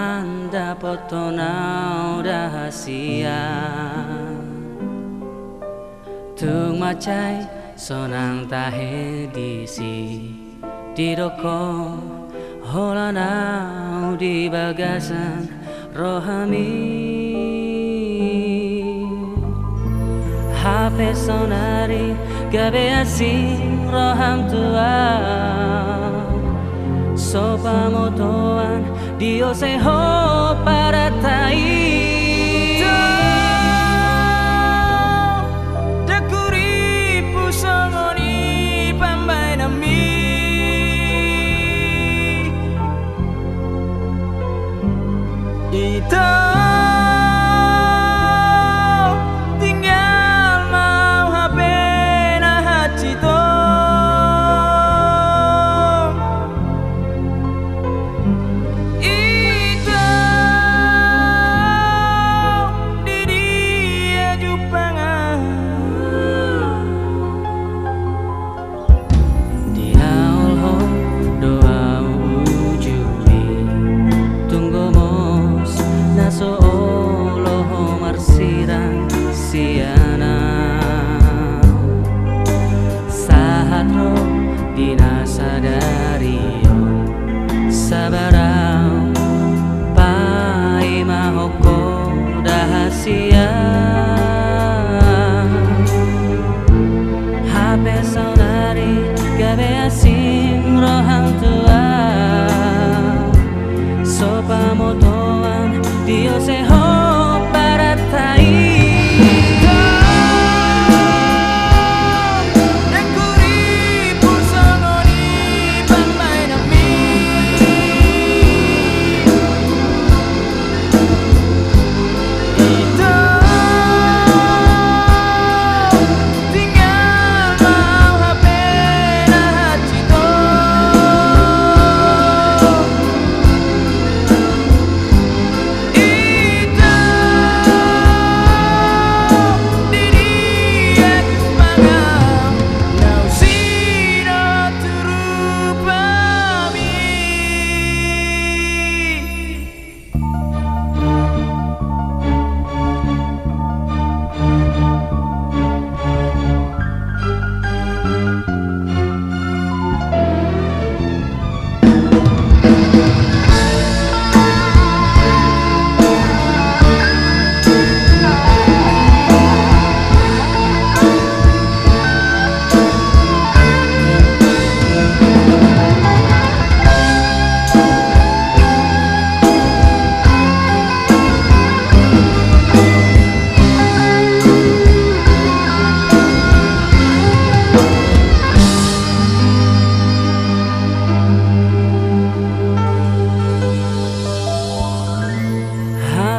Anda potonau rahasia Tung macai sonang tahe disi Di doko holanau di bagasan rohami HP sonari gabe asing roham tua Sopa motoan Dio seho para tai Dekuri pusongoni pambai nami Ito tinggal mau HP na hacito Sabarau pai mahoko dahasia HP saudari gabe asing rohang tua Sopa motoan Dio seho para tai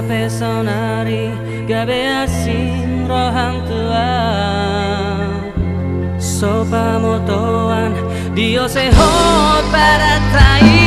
HP sonari gabe asing rohang tua Sopa motoan Dio seho para tai